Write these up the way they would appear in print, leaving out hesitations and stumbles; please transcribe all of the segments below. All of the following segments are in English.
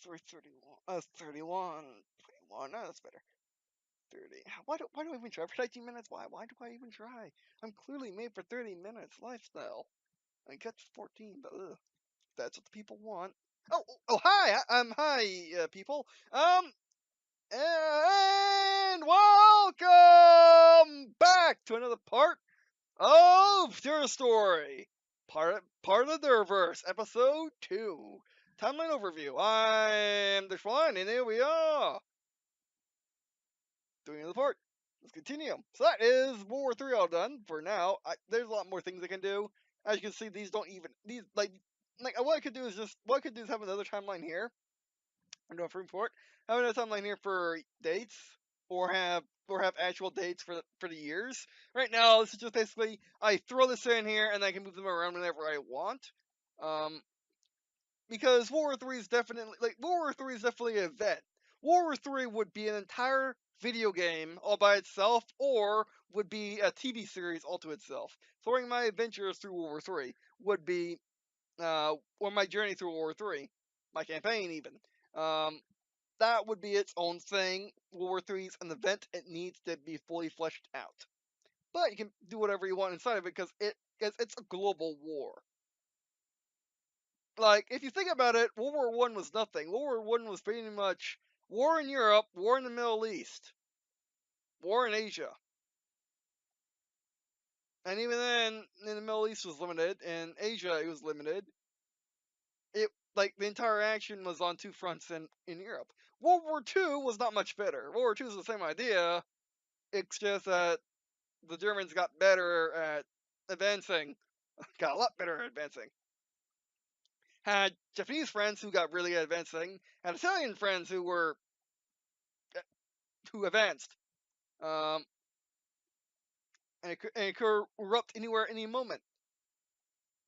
31. 31. 21. No, that's better. 30. Why do I even try for 19 minutes? Why do I even try? I'm clearly made for 30 minutes lifestyle. I got 14, but ugh, that's what the people want. Hi, people. And welcome back to another part of your story. Part of the Derverse, episode 2. Timeline overview. I'm the Schwan, and here we are. Doing another part. Let's continue. So that is World War 3 all done for now. There's a lot more things I can do. As you can see, these don't even like what I could do is have another timeline here. I'm doing for report. Have another timeline here for dates, or have actual dates for the years. Right now, this is just basically I throw this in here and I can move them around whenever I want. Because World War 3 is definitely an event. World War 3 would be an entire video game all by itself, or would be a TV series all to itself. Throwing my adventures through World War 3 would be, or my journey through World War 3, my campaign even. That would be its own thing. World War 3 is an event; it needs to be fully fleshed out. But you can do whatever you want inside of it because it's a global war. Like, if you think about it, World War One was nothing. World War One was pretty much war in Europe, war in the Middle East, war in Asia, and even then, in the Middle East was limited, and Asia it was limited. It like the entire action was on two fronts in Europe. World War Two was not much better. World War Two is the same idea. It's just that the Germans got better at advancing, got a lot better at advancing. Had Japanese friends who got really good at advancing, had Italian friends who advanced. Um, and it could erupt anywhere, any moment.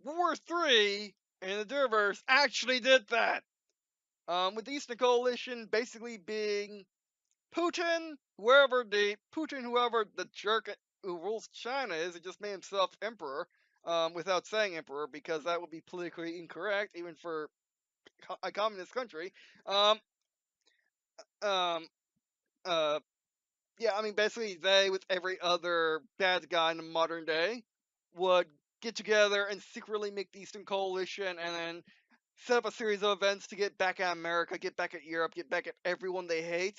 World War III and the Derverse actually did that. With the Eastern Coalition basically being Putin, whoever the jerk who rules China is, it just made himself emperor, without saying emperor, because that would be politically incorrect, even for a communist country. Um, um, yeah, I mean, basically, they, with every other bad guy in the modern day, would get together and secretly make the Eastern Coalition and then set up a series of events to get back at America, get back at Europe, get back at everyone they hate,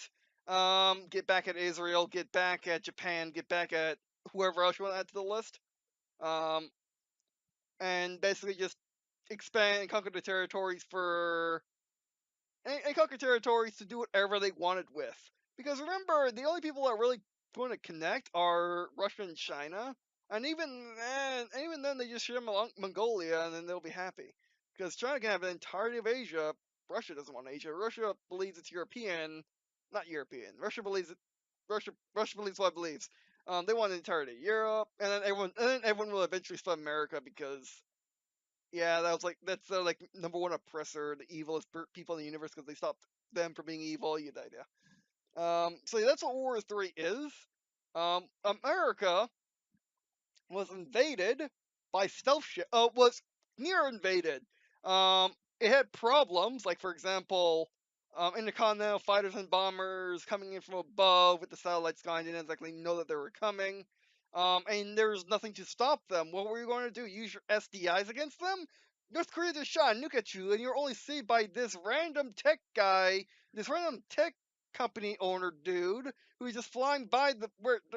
get back at Israel, get back at Japan, get back at whoever else you want to add to the list, um, and basically just expand and conquer the territories and conquer territories to do whatever they wanted with. Because remember, the only people that are really going to connect are Russia and China, and even then, they just share Mongolia, and then they'll be happy. Because China can have the entirety of Asia. Russia doesn't want Asia. Russia believes it's European, not European. Russia believes what it believes. They want the entirety of Europe, and then everyone will eventually split America because yeah, that's their like number one oppressor, the evilest people in the universe because they stopped them from being evil. You know, yeah. So yeah, that's what World War Three is. America was invaded by stealth ship. Was near invaded. It had problems, like for example, intercontinental fighters and bombers coming in from above with the satellites going didn't exactly know that they were coming. And there was nothing to stop them. What were you going to do? Use your SDIs against them? North Korea just shot a nuke at you, and you're only saved by this random tech guy, this random tech company owner dude who's just flying by the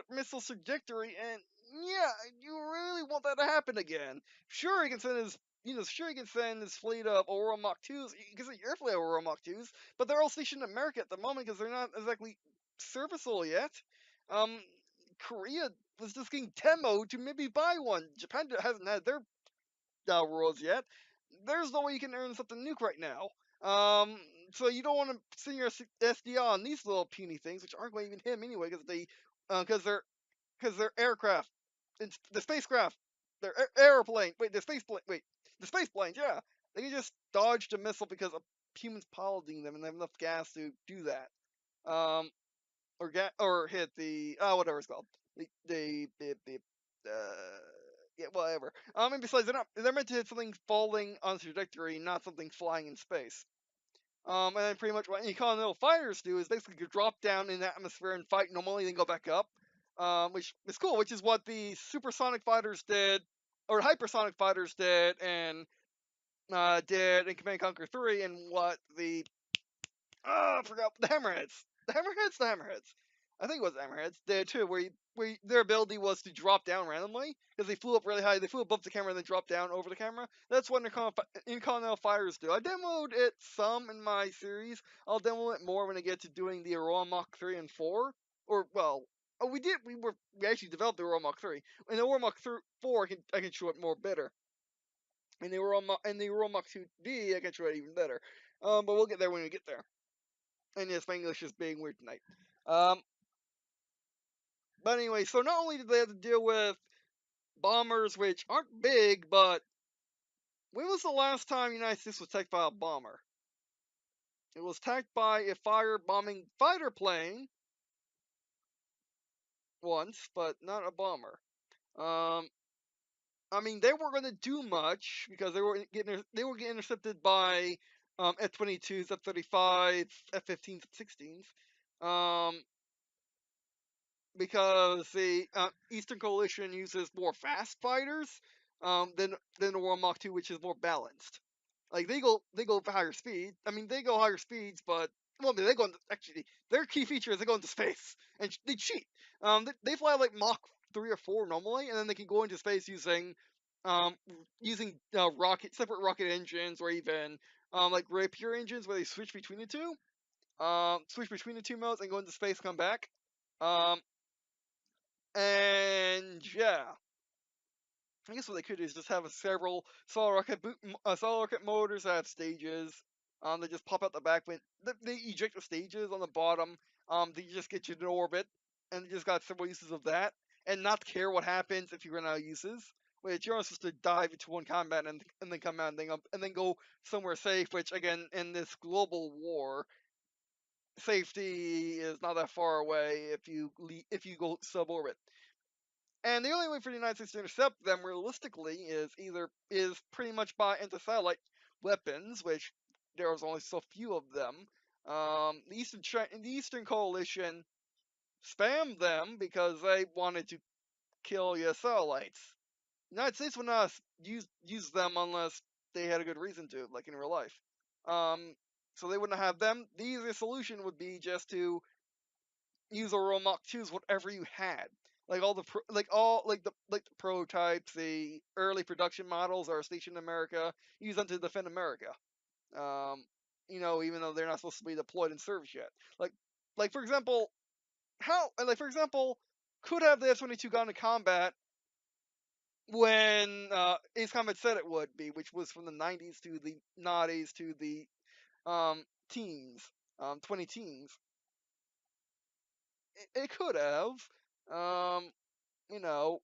missile trajectory, and yeah, you really want that to happen again. Sure, he can send his fleet of Aurora Mach 2s. He can send your fleet of Aurora Mach 2s, but they're all stationed in America at the moment because they're not exactly serviceable yet. Um, Korea was just getting demoed to maybe buy one. Japan hasn't had their worlds yet. There's no way you can earn something nuke right now. Um, so you don't want to send your SDI on these little puny things, which aren't going to even hit him anyway, because they're aircraft, it's the spacecraft, they're airplane. Wait, the space plane. Wait, the space planes. Yeah, they can just dodge the missile because of humans piloting them and they have enough gas to do that. Or hit the whatever it's called. The yeah, whatever. And besides, they're meant to hit something falling on trajectory, not something flying in space. And then pretty much what Intercontinental Fighters do is basically you drop down in the atmosphere and fight normally, then go back up, which is cool. Which is what the Supersonic Fighters did, or Hypersonic Fighters did in Command and Conquer 3, and what the I forgot the Hammerheads. The Hammerheads. I think it was the Hammerheads. Did too, where their ability was to drop down randomly because they flew up really high. They flew above the camera and then dropped down over the camera. That's what Intercontinental Fighters do. I demoed it some in my series. I'll demo it more when I get to doing the Aurora Mach 3 and 4. Or well, oh, we did. We actually developed the Aurora Mach 3. In the Aurora Mach 4, I can show it more better. In the Aurora Mach 2D, I can show it even better. But we'll get there when we get there. And yes, my English is being weird tonight. Um, but anyway, so not only did they have to deal with bombers, which aren't big, but when was the last time the United States was attacked by a bomber? It was attacked by a fire-bombing fighter plane once, but not a bomber. I mean, they weren't going to do much because they were getting intercepted by F-22s, F-35, F-15s, F-16s. Because the Eastern Coalition uses more fast fighters than the World Mach 2, which is more balanced. Like they go for higher speed. I mean, they go higher speeds, but well, they go actually their key feature is they go into space and they cheat. They fly like Mach 3 or 4 normally, and then they can go into space um using separate rocket engines or even like Rapier engines where they switch between the two modes and go into space, come back. Um, and yeah, I guess what they could do is just have several solid rocket motors that have stages. They just pop out the back when they eject the stages on the bottom. They just get you in orbit, and they just got several uses of that, and not care what happens if you run out of uses. Which you're not supposed to dive into one combat and then come out and then go somewhere safe. Which again, in this global war, safety is not that far away if you go suborbit. And the only way for the United States to intercept them realistically is pretty much by anti-satellite weapons, which there was only so few of them. The Eastern Coalition spammed them because they wanted to kill U.S. satellites. The United States would not use them unless they had a good reason to, like in real life. So they wouldn't have them. The easiest solution would be just to use Aurora Mach 2s, whatever you had. Like the prototypes, the early production models are stationed in America. Use them to defend America. Um, even though they're not supposed to be deployed in service yet. Like for example, could have the F-22 gone to combat when Ace Combat said it would be, which was from the 90s to the noughties to the teens, 20 teens. It could have. Um, you know,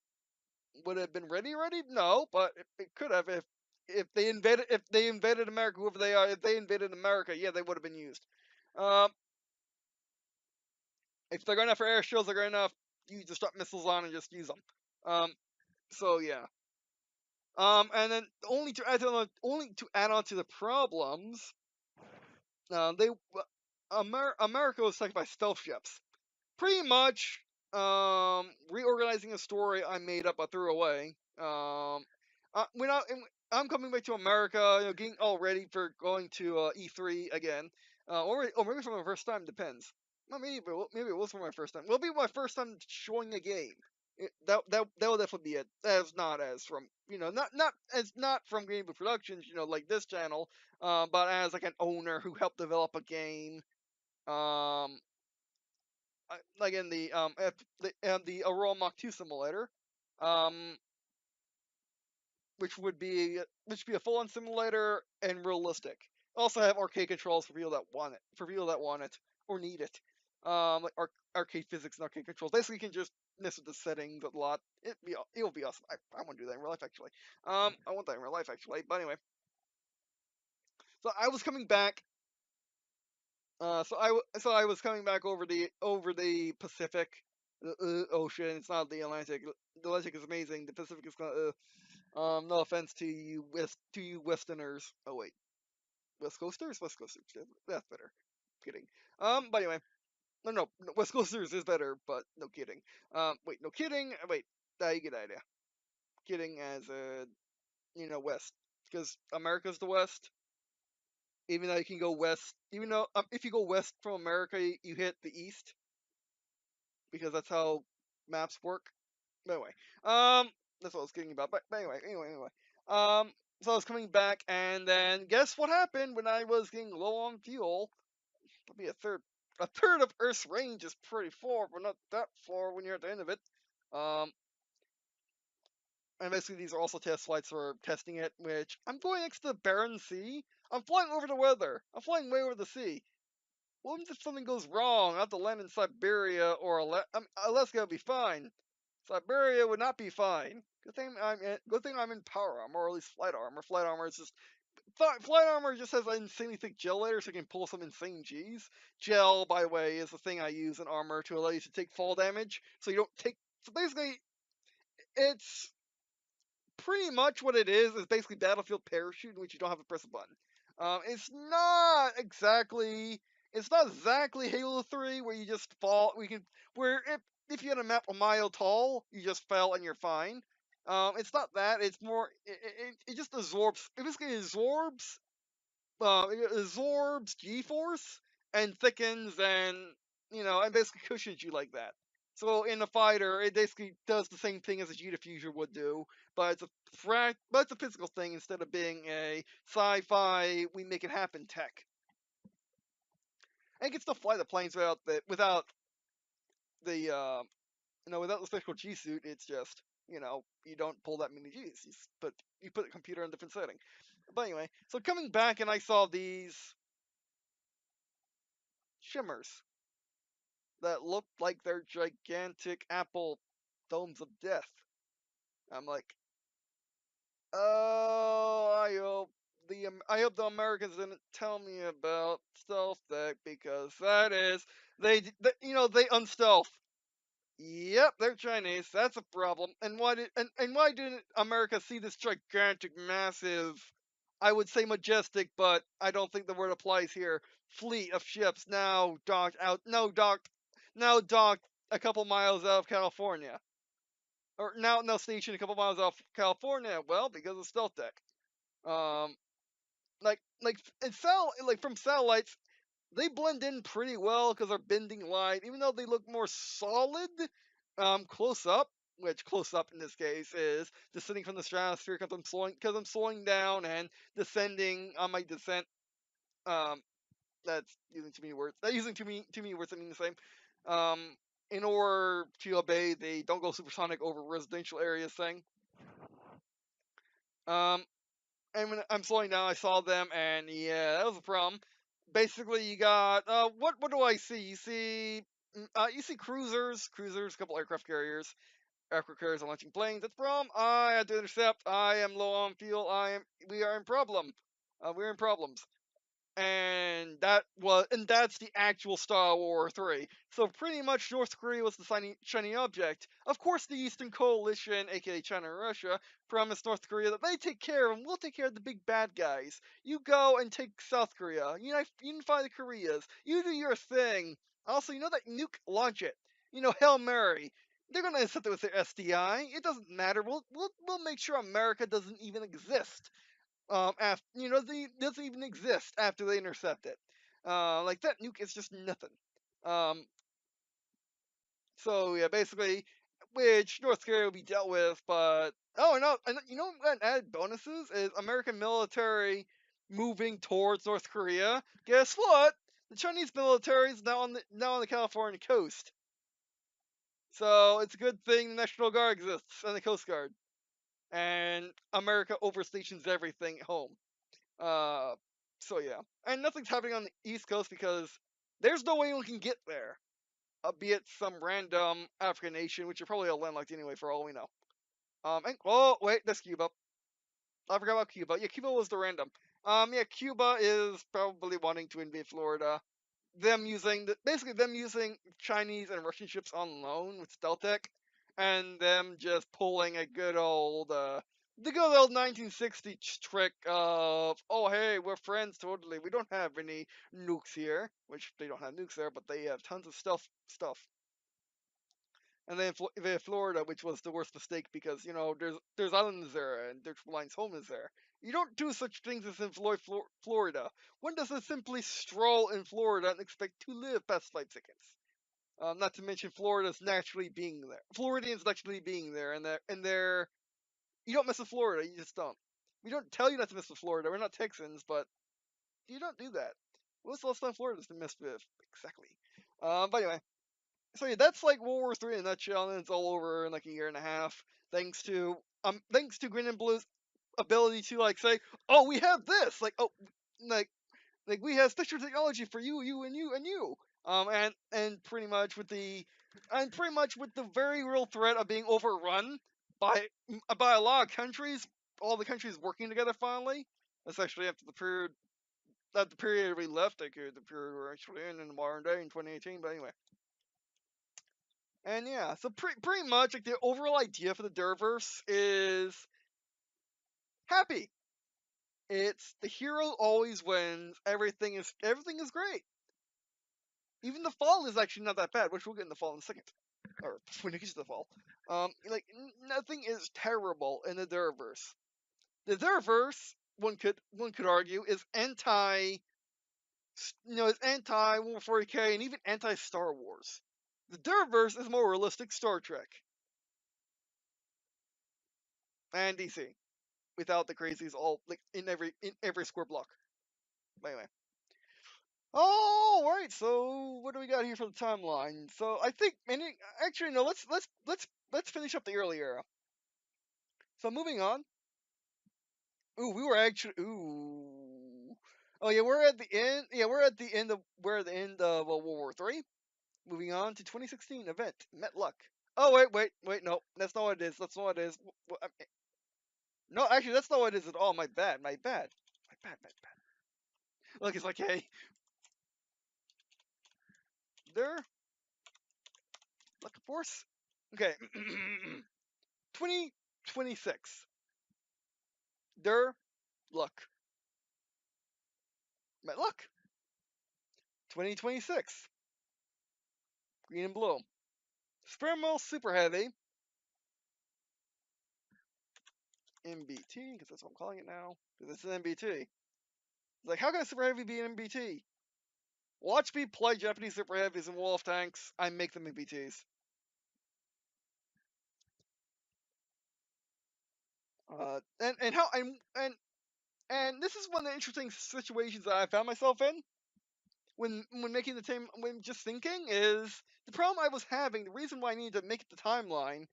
would it have been ready? No, but it could have if they invaded America, whoever they are. If they invaded America, yeah, they would have been used. Um, if they're going after air shields, they're going to use the strap missiles on and just use them. So yeah. And then only to add on to the problems, they America was attacked by stealth ships. Pretty much reorganizing a story I made up, I threw away. When I'm coming back to America, getting all ready for going to E3 again, or maybe for my first time, depends. Well, maybe it was for my first time. Will be my first time showing a game. That will definitely be it. As not as from not from Green&Blue Productions, like this channel, but as like an owner who helped develop a game. Um, like in the Aurora Mach 2 simulator, um, which would be a full-on simulator and realistic. Also have arcade controls for people that want it or need it. Like arcade physics and arcade controls. Basically, you can just mess with the settings a lot. It'll be awesome. I want to do that in real life actually. I want that in real life actually. But anyway, so I was coming back. So I was coming back over the Pacific Ocean. It's not the Atlantic. The Atlantic is amazing. The Pacific is kind of no offense to you Westerners. Oh wait, West Coasters? West Coasters. That's better. Kidding. But anyway, no, West Coasters is better, but no kidding. Wait, no kidding. Wait, you get the idea. Kidding as West, because America's the West. Even though you can go west, even though if you go west from America, you hit the east because that's how maps work. But anyway, that's what I was kidding about. But anyway. So I was coming back, and then guess what happened when I was getting low on fuel? Probably a third. A third of Earth's range is pretty far, but not that far when you're at the end of it. Um, and basically these are also test flights for testing it, which I'm going next to the Barren Sea. I'm flying over the weather. I'm flying way over the sea. What if something goes wrong? I have to land in Siberia or Alaska would be fine. Siberia would not be fine. Good thing I'm in power armor, or at least flight armor. Flight armor is just flight armor just has an insanely thick gel layer, so you can pull some insane G's. Gel, by the way, is the thing I use in armor to allow you to take fall damage, so you don't take. So basically, it's pretty much what it is basically Battlefield Parachute, in which you don't have to press a button. It's not exactly Halo 3 where you just fall. Where if you had a map a mile tall, you just fell and you're fine. It's not that. It's more. It just absorbs. It basically absorbs G-force and thickens and basically cushions you like that. So in a fighter, it basically does the same thing as a G diffuser would do, but it's a physical thing instead of being a sci-fi we make it happen tech. And it can still fly the planes without the special G suit. It's just you don't pull that many G's. You put the computer in a different setting. But anyway, so coming back and I saw these shimmers that look like they're gigantic apple domes of death. I'm like, oh, I hope the Americans didn't tell me about stealth tech because they unstealth. Yep, they're Chinese. That's a problem. And why didn't America see this gigantic, massive, I would say majestic, but I don't think the word applies here, fleet of ships now docked a couple miles out of California, or now stationed a couple miles off California? Well, because of stealth tech. Um, from satellites, they blend in pretty well because they're bending light, even though they look more solid close up. Which close up in this case is descending from the stratosphere because I'm slowing down and descending on my descent. That's using too many words. That using too many words that mean the same. Um, in order to obey the don't go supersonic over residential areas thing. Um, and when I'm slowing down, I saw them, and yeah, that was a problem. Basically, you got what do I see? You see cruisers, a couple aircraft carriers are launching planes. That's a problem. I had to intercept. I am low on fuel. We are in problem. We're in problems. And that's the actual Star Wars 3. So pretty much North Korea was the shiny object. Of course, the Eastern Coalition, aka China and Russia, promised North Korea that they take care of them. We'll take care of the big bad guys. You go and take South Korea. Unify the Koreas. You do your thing. Also, that nuke, launch it. Hail Mary. They're gonna accept it with their SDI. It doesn't matter. We'll make sure America doesn't even exist after they doesn't even exist after they intercept it. Like that nuke is just nothing. Um, so yeah, basically, which North Korea will be dealt with, but and what added bonuses is American military moving towards North Korea. Guess what? The Chinese military is now on the California coast. So it's a good thing the National Guard exists and the Coast Guard, and America overstations everything at home. Uh, so yeah, and nothing's happening on the East Coast because there's no way anyone can get there, albeit some random African nation, which are probably all landlocked anyway, for all we know. And oh wait, that's Cuba. I forgot about Cuba. Yeah, Cuba was the random. Yeah, Cuba is probably wanting to invade Florida. Basically them using Chinese and Russian ships on loan with stealth tech, and them just pulling a good old the good old 1960 trick of, oh hey, we're friends totally. We don't have any nukes here, which they don't have nukes there, but they have tons of stuff. And then they have Florida, which was the worst mistake because there's islands there and their line's home is there. You don't do such things as in Florida. One doesn't simply stroll in Florida and expect to live past 5 seconds. Not to mention Florida's naturally being there. Floridians naturally being there, and they're you don't mess with Florida. You just don't. We don't tell you not to mess with Florida. We're not Texans, but you don't do that. What's the last time Florida's been messed with? Exactly. But anyway, so yeah, that's like World War III in a nutshell, and it's all over in like a year and a half, thanks to Green and Blue's ability to like say, oh, we have this, like, oh, like we have special technology for you, you, and you, and you. And pretty much with the very real threat of being overrun by by a lot of countries, all the countries working together finally, especially after the period we left, like the period we're actually in the modern day in 2018. But anyway, and yeah, so pretty much like the overall idea for the Derverse is happy. It's the hero always wins. Everything is great. Even the fall is actually not that bad, which we'll get in the fall in a second, or when it gets to the fall. Like nothing is terrible in the Derverse. The Derverse, one could argue, is is anti War 40K and even anti Star Wars. The Derverse is more realistic Star Trek and DC without the crazies all like in every square block. But anyway. All right, so what do we got here for the timeline? So I think, actually, no. Let's finish up the early era. So moving on. Ooh, we were actually. Ooh. Oh yeah, we're at the end. Yeah, we're at the end of World War III. Moving on to 2016 event Met Luck. Oh wait, no, that's not what it is. That's not what it is. No, actually, that's not what it is at all. My bad. Look, it's like, hey, there, Luck Force. Okay, 2026. Der Luck. Met Luck. 2026. Green and Blue. Experimental Super Heavy. MBT, because that's what I'm calling it now. Because it's an MBT. It's like, how can a Super Heavy be an MBT? Watch me play Japanese Super Heavies and Wolf Tanks. I make them MBTs. And how and this is one of the interesting situations that I found myself in when making the team, when just thinking is the problem I was having. The reason why I needed to make the timeline,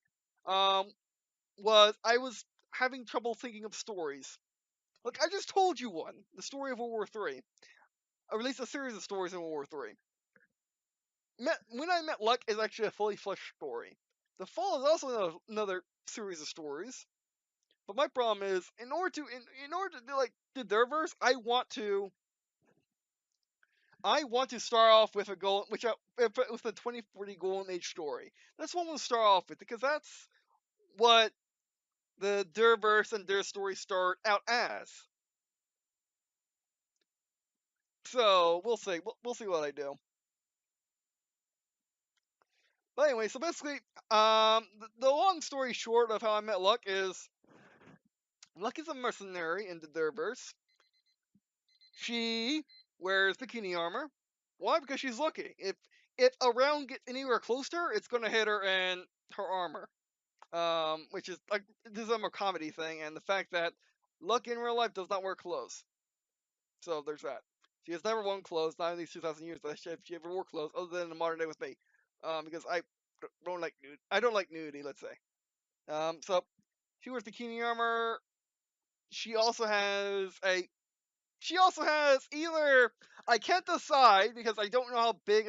um, was I was having trouble thinking of stories. Look, I just told you one, the story of World War III. I released a series of stories in World War III. When I Met Luck is actually a fully fleshed story. The Fall is also another series of stories. But my problem is, in order to do like the Derverse, I want to start off with a goal, with the 2040 Golden Age story. That's what we'll start off with because that's what the Derverse and their story start out as. So we'll see. We'll see what I do. But anyway, so basically, the long story short of how I met Luck is Luck is a mercenary in the Derverse. She wears bikini armor. Why? Because she's lucky. If a round gets anywhere close to her, it's gonna hit her in her armor. Which is like this is a more comedy thing, and the fact that Luck in real life does not wear clothes. So there's that. She has never worn clothes, not in these 2,000 years that she ever wore clothes, other than in the modern day with me. Because I don't like nudity, let's say. So she wears bikini armor. She also has a. She also has either I can't decide because I don't know how big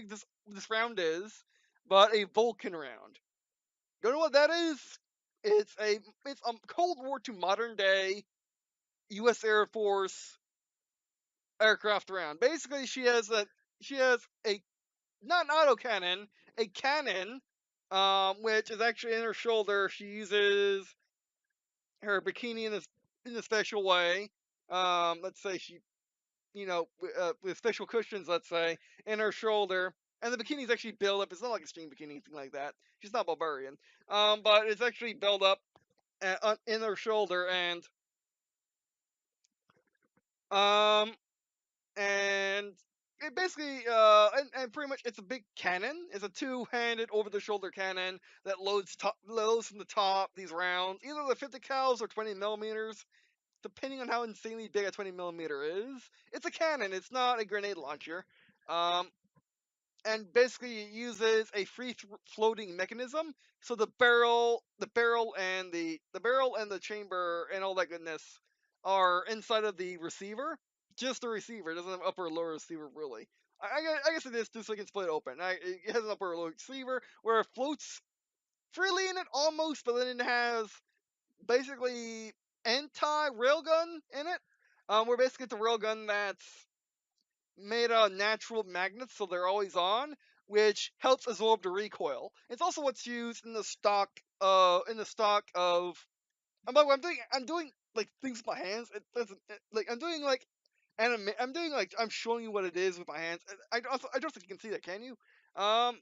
this round is, but a Vulcan round. Don't know what that is? It's Cold War to modern day U.S. Air Force aircraft round. Basically, she has a not an autocannon, a cannon, which is actually in her shoulder. She uses her bikini in a special way. Let's say she, with special cushions, let's say, in her shoulder, and the bikini's actually built up. It's not like a string bikini, anything like that. She's not barbarian. But it's actually built up in her shoulder, um, and it basically and pretty much it's a big cannon. It's a two-handed over-the-shoulder cannon that loads from the top these rounds, either the 50 cals or 20 millimeters, depending on how insanely big a 20 millimeter is. It's a cannon. It's not a grenade launcher. Um, and basically it uses a free floating mechanism. So the barrel and the chamber and all that goodness are inside of the receiver. Just the receiver. It doesn't have upper or lower receiver really. I guess it is just so you can split it open. It has an upper or lower receiver where it floats freely in it almost, but then it has basically anti-railgun in it. Where basically it's a railgun that's made out of natural magnets, so they're always on, which helps absorb the recoil. It's also what's used in the stock. I'm doing like things with my hands. It doesn't like I'm doing like I'm showing you what it is with my hands. I don't think you can see that, can you? Um,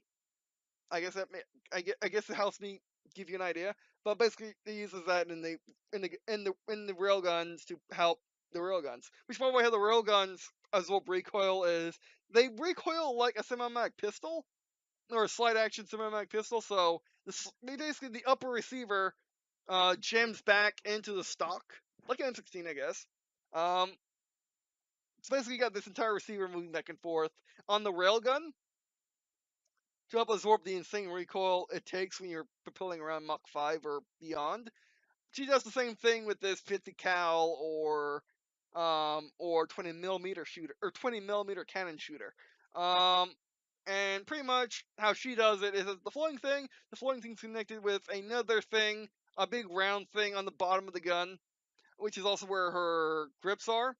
I guess I guess it helps me give you an idea. But basically, it uses that in the railguns to help the railguns. Which, by the way, how the railguns absorb recoil is they recoil like a semi-automatic pistol or a slide action semi-automatic pistol. So basically the upper receiver jams back into the stock like an M16, I guess. Um, so basically, you got this entire receiver moving back and forth on the railgun to help absorb the insane recoil it takes when you're propelling around Mach 5 or beyond. She does the same thing with this 50 cal or 20 millimeter shooter or 20 millimeter cannon shooter. Um, and pretty much how she does it is that the floating thing's connected with another thing, a big round thing on the bottom of the gun, which is also where her grips are.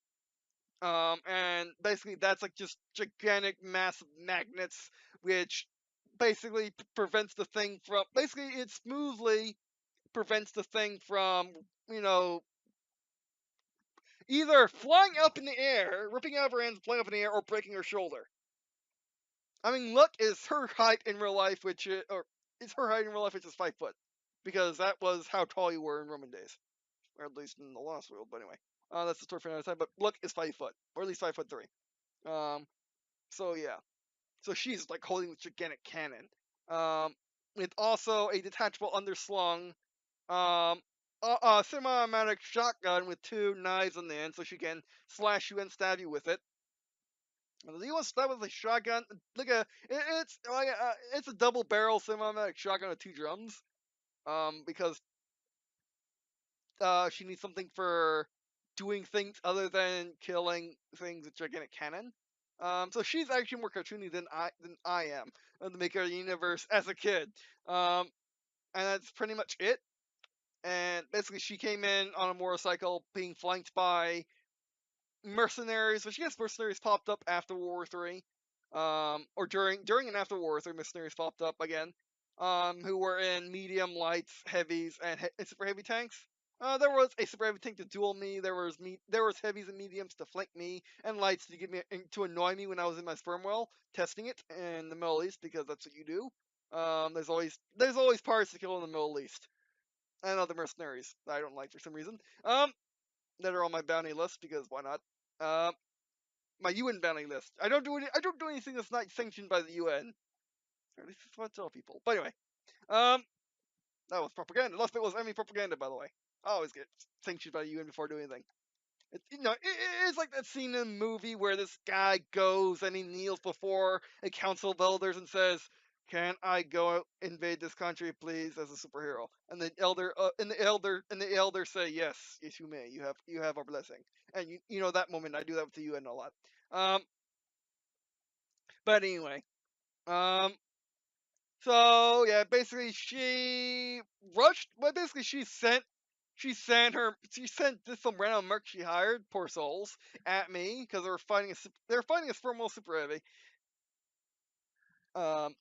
And basically that's like just gigantic, massive magnets, which basically prevents the thing from. Basically, it smoothly prevents the thing from, you know, either flying up in the air, ripping out of her hands, flying up in the air, or breaking her shoulder. I mean, look is her height in real life, or it's her height in real life, which is 5 foot, because that was how tall you were in Roman days, or at least in the Lost World. But anyway, that's the story for another time. But look is 5 foot, or at least 5'3". Um, so yeah. So she's like holding this gigantic cannon. With also a detachable underslung semi-automatic shotgun with two knives on the end, so she can slash you and stab you with it. And you want to stab with a shotgun? It's a double barrel semi-automatic shotgun with two drums. Because she needs something for doing things other than killing things with gigantic cannon. So she's actually more cartoony than I am of the Maker universe as a kid. And that's pretty much it. And basically, she came in on a motorcycle, being flanked by mercenaries, which I guess mercenaries popped up after World War Three, or during and after World War Three, mercenaries popped up again, who were in medium, lights, heavies, and super heavy tanks. There was a super heavy tank to duel me. There was heavies and mediums to flank me, and lights to give me to annoy me when I was in my sperm whale testing it in the Middle East because that's what you do. There's always pirates to kill in the Middle East and other mercenaries that I don't like for some reason. That are on my bounty list because why not? My UN bounty list. I don't do anything that's not sanctioned by the UN. Or at least that's what I tell people. But anyway, um, that was propaganda. Last bit was enemy propaganda, by the way. I always get sanctioned by the UN before doing anything. It's like that scene in the movie where this guy goes and he kneels before a council of elders and says, "Can I go invade this country, please?" As a superhero, and the elder say, "Yes, yes, you may. You have our blessing." And you know that moment, I do that with the UN a lot. Um, but anyway, um, so yeah, basically she rushed. Well, basically she sent this some random merc she hired, poor souls, at me because they were fighting a sperm whale super heavy. Um,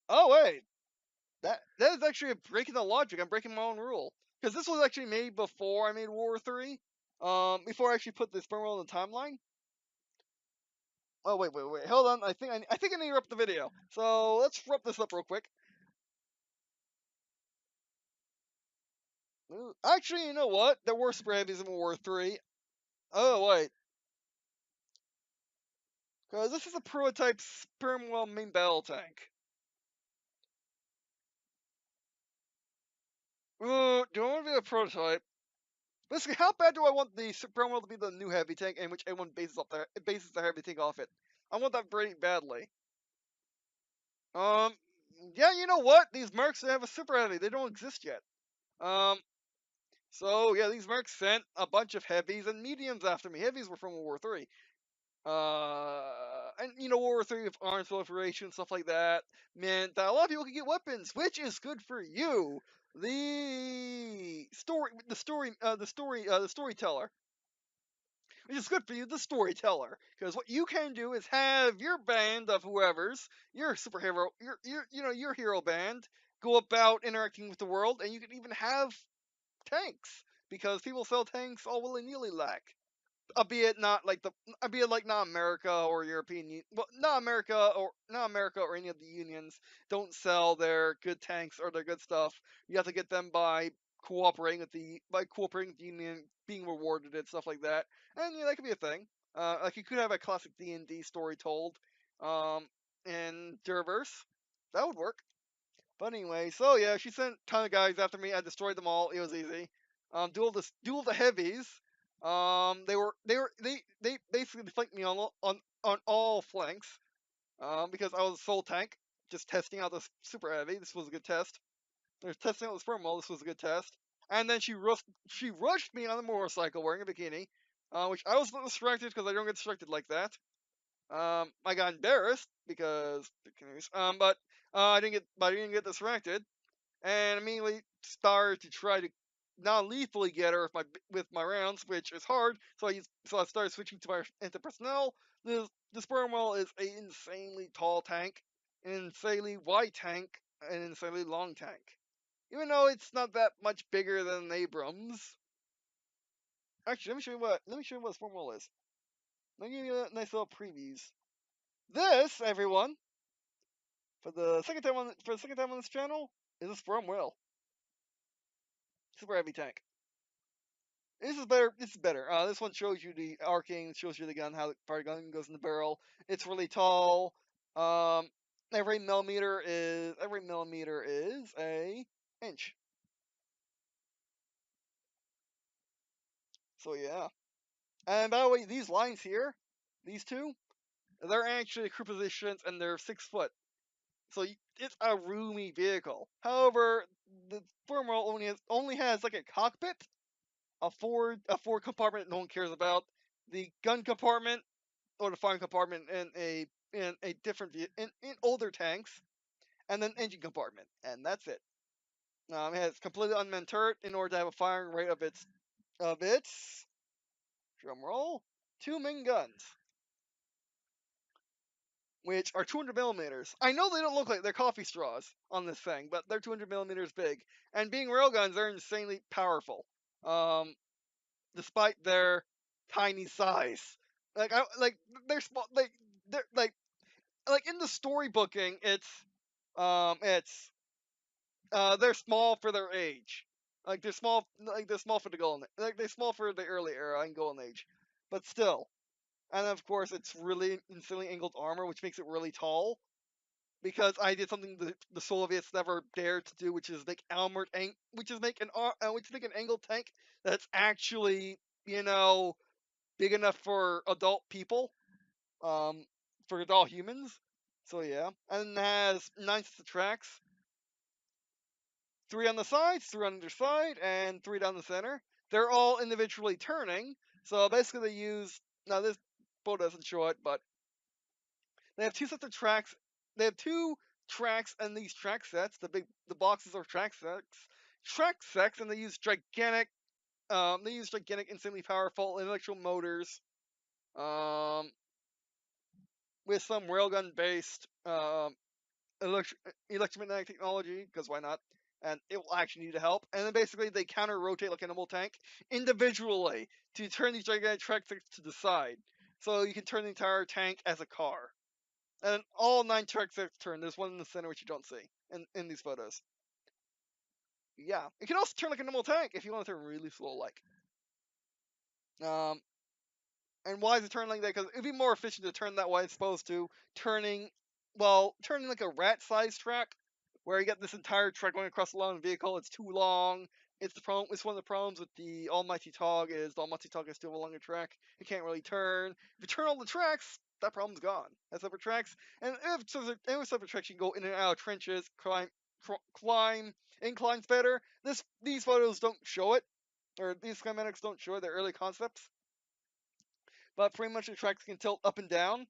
oh wait, that is actually a breaking the logic. I'm breaking my own rule. because this was actually made before I made World War Three. Before I actually put this firmware on the timeline. Oh wait, hold on. I think I need to wrap the video. So let's wrap this up real quick. Actually, you know what? There were super heavies in World War Three. Oh wait, because this is a prototype Spermwell main battle tank. Do I want to be a prototype? Basically, how bad do I want the Spermwell to be the new heavy tank, in which everyone bases the heavy tank off it? I want that very badly. Um, yeah, you know what? These mercs have a super heavy. They don't exist yet. Um, so yeah, these mercs sent a bunch of heavies and mediums after me. Heavies were from World War Three. And you know, World War Three with arms proliferation, stuff like that, meant that a lot of people could get weapons, which is good for you. The storyteller, which is good for you, the storyteller, because what you can do is have your band of whoever's your superhero, your hero band, go about interacting with the world, and you can even have tanks because people sell tanks all willy nilly like. Albeit like not America or well, not America or any of the unions don't sell their good tanks or their good stuff. You have to get them by cooperating with the union, being rewarded and stuff like that. And yeah, that could be a thing. Like you could have a classic D&D story told, in Derverse. That would work. But anyway, so yeah, she sent a ton of guys after me. I destroyed them all. It was easy. Duel the heavies. They basically flanked me on all flanks. Because I was a sole tank, just testing out the super heavy. This was a good test. They're testing out the sperm wall. This was a good test. And then she rushed me on a motorcycle wearing a bikini, which I was distracted because I don't get distracted like that. I got embarrassed because bikinis. I didn't get distracted, and immediately started to try to non-lethally get her with my rounds, which is hard. So I started switching to my into personnel. The sperm whale is an insanely tall tank, an insanely wide tank, an insanely long tank. Even though it's not that much bigger than an Abrams. Actually, let me show you what a sperm whale is. Let me give you a nice little previews. This, everyone, for the second time on this channel, is a sperm whale. Super heavy tank. This is better. This is better. This one shows you the arcing, shows you the gun, how far the gun goes in the barrel. It's really tall. Um, every millimeter is a inch. So yeah. And by the way, these lines here, these two, they're actually crew positions, and they're 6 foot. So it's a roomy vehicle. However, the firmware only has like a cockpit, a forward compartment no one cares about, the gun compartment or the firing compartment in different in older tanks, and then engine compartment, and that's it. It has completely unmanned turret in order to have a firing rate of its drum roll, two main guns, which are 200 millimeters. I know they don't look like they're coffee straws on this thing, but they're 200 millimeters big, and being railguns, they're insanely powerful. Um, Despite their tiny size. Like they're small. They're like in the storybooking, it's they're small for their age. They're small for the golden, like they're small for the early era and golden age, but still. And of course, it's really insanely angled armor, which makes it really tall. Because I did something the Soviets never dared to do, which is which make an angled tank that's actually you know big enough for adult people, um, for adult humans. So yeah, and it has 9 sets of tracks, 3 on the sides, 3 on either side, and 3 down the center. They're all individually turning. So basically, they use now this photo doesn't show it, but they have 2 sets of tracks. They have 2 tracks and these track sets. The boxes are track sets, and they use gigantic. Insanely powerful electrical motors. Um, with some railgun based electromagnetic technology, because why not? and it will actually need help. And then basically they counter rotate like a normal tank individually to turn these gigantic tracks to the side. So you can turn the entire tank as a car. And all 9 tracks turn. There's one in the center which you don't see in these photos. Yeah, it can also turn like a normal tank if you want to turn really slow, like. And why is it turning like that? Because it'd be more efficient to turn that way as opposed to turning, well, turning like a rat-sized track, where you get this entire track going across a long vehicle. It's too long. It's the problem. It's one of the problems with the Almighty Tog is the Almighty Tog is still a longer track. It can't really turn. If you turn all the tracks, that problem's gone. Has separate tracks, and if separate tracks, you can go in and out of trenches, climb inclines better. These photos don't show it, or these schematics don't show it. They're early concepts. But pretty much the tracks can tilt up and down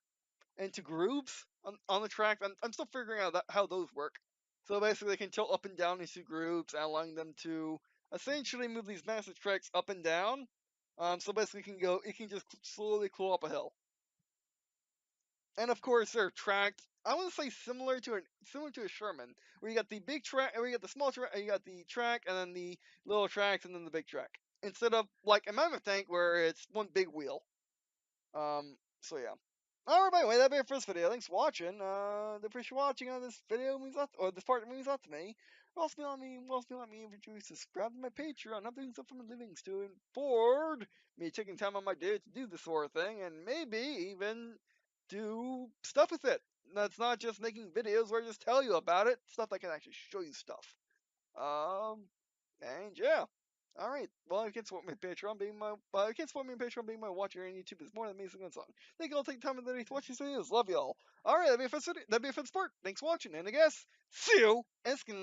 into grooves on the track. I'm still figuring out how those work. So basically, they can tilt up and down into grooves, allowing them to essentially move these massive tracks up and down. So basically, it can just slowly claw up a hill. And of course, they're tracked. I want to say similar to a Sherman, where you got the big track, where you got the small track, you got the track, and then the little tracks, and then the big track. Instead of like a mammoth tank, where it's one big wheel. So yeah. Alright, by the way, that'll be it for this video. Thanks for watching. Appreciate watching on this video means a lot, or this part means a lot to me. Also, let me introduce, subscribe to my Patreon. I'm doing stuff for my livings to afford me taking time on my day to do this sort of thing, and maybe even do stuff with it. That's not just making videos where I just tell you about it. Stuff that can actually show you stuff. And yeah. Alright, well, you can support me on Patreon being my, watcher, and YouTube is more than amazing on song. Thank you all for taking time in the day to watch these videos. Love y'all. Alright, that'd be a fun sport. Thanks for watching, and I guess, see you, and skin.